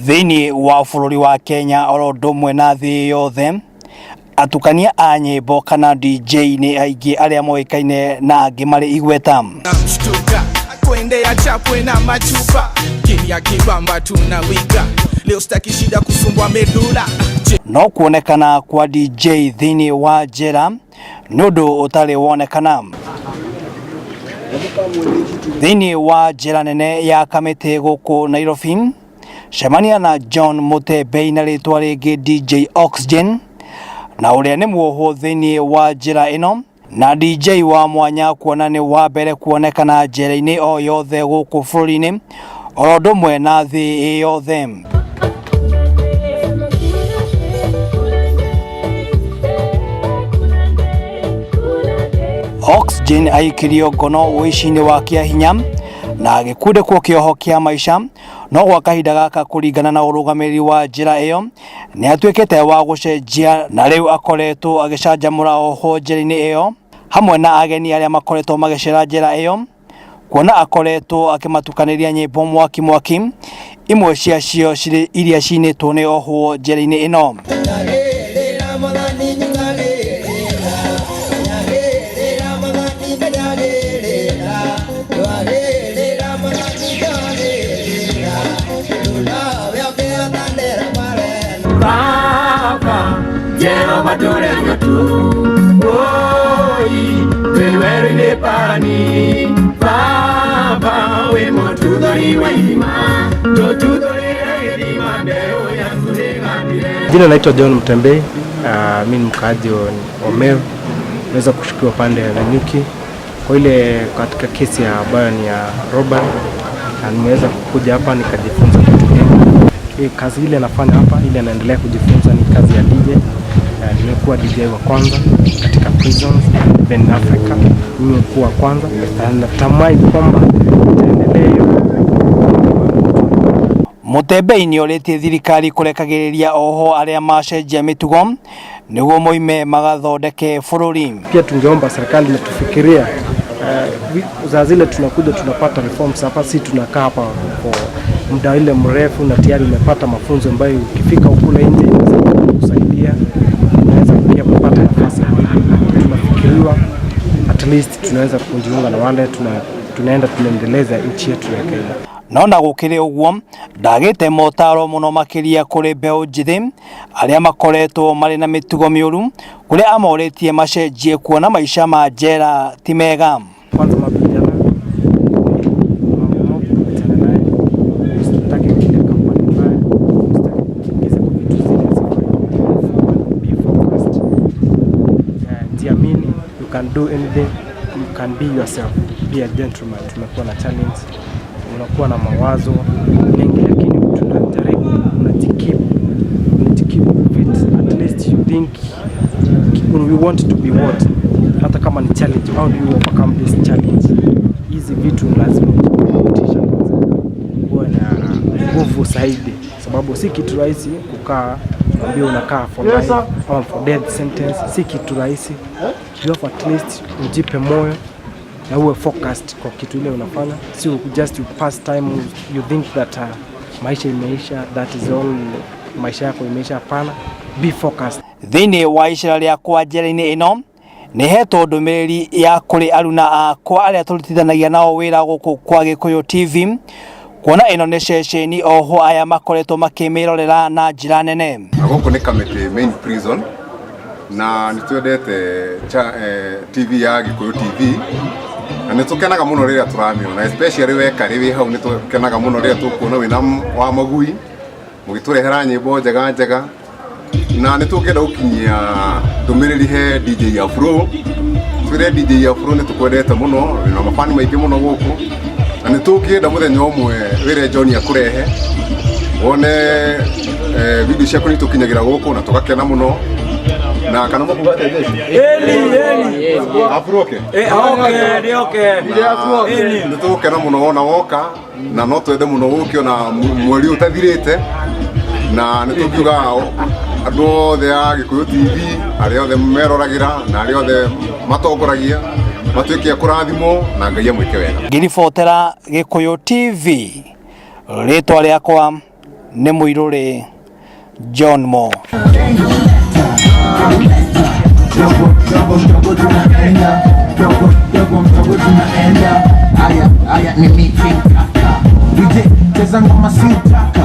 Thĩinĩ wa bũrũri wa Kenya oro ũndũ ũmwe na thĩ yothe, atukania a nyĩmbo kana DJ nĩ aingĩ arĩa moĩkaine na angĩ marĩ igweta. No kuonekana kwa DJ thĩinĩ wa njera nĩ ũndũ ũtarĩ wonekana. Thĩinĩ wa njera nene ya Kamiti gũkũ Nairobi, cemania na JOHNMO na rĩtwa rĩngĩ DJ Oxygen, na ũrĩa nĩ Mwohwo thĩinĩ wa njera ĩno, na DJ wa mwanya kuona nĩ wa mbere kuonekana njera-inĩ o yothe gũkũ bũrũri-inĩ oro ũndũ ũmwe na thĩ yothe. Oxygen aikirio ngono ũici-inĩ wa kĩahinya na gĩkundĩkwo kĩoho kĩa maica, no gwa kahinda gaka kũringana na ũrũgamĩrĩri wa njĩra ĩyo nĩ atuĩkĩte wa gũcenjia na rĩu akoretwo agĩcanjamũra oho njĩra-inĩ ĩyo hamwe na ageni arĩa makoretwo magĩcera njĩra ĩyo, kuona akoretwo akĩmatukanĩria nyĩmbo mwaki imwe ciacio cirĩ iria cinĩtwo nĩ ohwo njĩra-inĩ ĩno. Jina naitwa JOHNMO. Mimi ni mkaaji wa Meru. Naweza kushukiwa pande ya Nanyuki kwa ile katika kesi ya ambayo ni ya robbery, na nimeweza kuja hapa nikajifunza kitu kingi. Kazi ile nafanya hapa ile naendelea kujifunza ni kazi ya DJ. Nimekuwa DJ wa kwanza katika prisons in Africa. Nimekuwa kwanza na natamani kwamba nitaendelea. Mutembei nĩ orĩtie thirikari kũrekagĩrĩria oho arĩa macenjia mĩtugo nĩguo moime magathondeke bũrũri. Pia tungeomba serikali natufikiria za zile tunakuja tunapata reforms hapa, si tunakaa hapa kwa muda ile mrefu na tayari umepata mafunzo ambayo ukifika ukule nje inaweza kusaidia, unaweza pia kupata nafasi. Tunafikiriwa at least tunaweza kujiunga na wale tunaenda tunaendeleza nchi yetu ya Kenya. Nona gũkĩrĩ ũguo ndagĩte motaro mũno makĩria kũrĩ mbeũ njĩthĩ arĩa makoretwo marĩ na mĩtugo mĩũru kũrĩa amorĩtie macenjie kuona maica ma njera ti mega. Kwanza mabijana you can do anything, you can be yourself, be a gentleman. Tumekuwa na challenge, unakuwa na mawazo mengi lakini tunajaribu unajikeep fit. At least you think when we want to be what, hata kama ni challenge, how do you overcome this challenge? Hizi vitu lazima kutisha kuwa na nguvu zaidi, sababu si kitu rahisi kukaa ndio unakaa for life or for death sentence. Si kitu rahisi. You have at least ujipe moyo na uwe focused kwa kitu ile unafanya. Si just you pass time, you think that maisha imeisha, that is all, maisha yako imeisha. Hapana, be focused. Thĩinĩ wa icera rĩakwa njĩra-inĩ ĩno nĩ hetwo ndũmĩrĩri ya kũrĩ aruna akwa arĩa tũrutithanagia nao wĩra gũkũ kwa Gĩkũyũ TV, kuona ĩno nĩ ceceni oho aya makoretwo makĩmĩrorera na njĩra nene. Gũkũ nĩ Kamiti main prison na nĩtwendete TV ya Gĩkũyũ TV, na nĩtũkenaga mũno rĩrĩa tũramĩona, especially weka rĩ hau nĩtũkenaga mũno rĩrĩa tũkuona wĩna wa magui mũgĩtũrehera nyĩmbo njega na nĩtũngĩenda gũkinyia ndũmĩrĩri he DJ Afro. Twĩre DJ Afro nĩtũkwendete mũno, na mafani maingĩ mũno gũkũ, na nĩtũngĩenda mũthenya ũmwe wĩre John akũrehe wone video ciaku nĩtũkinyagĩra gũkũ na tũgakena mũno. Na kana mũkũ Afro okay nĩtũgũkena mũno wona woka, na no twende mũno gũkio na mweri ũtathirĩte, na nĩtũkiuga andũ othe a Gĩkũyũ TV arĩa othe meroragĩra na arĩa othe matongoragia matuike ya kurathimo na Ngai amwike wega. Ngiribotera Gikuyu TV, ritwa riakwa ni Muiruri JOHNMO. Aya, ni meeting kaka. DJ, teza ngoma si utaka.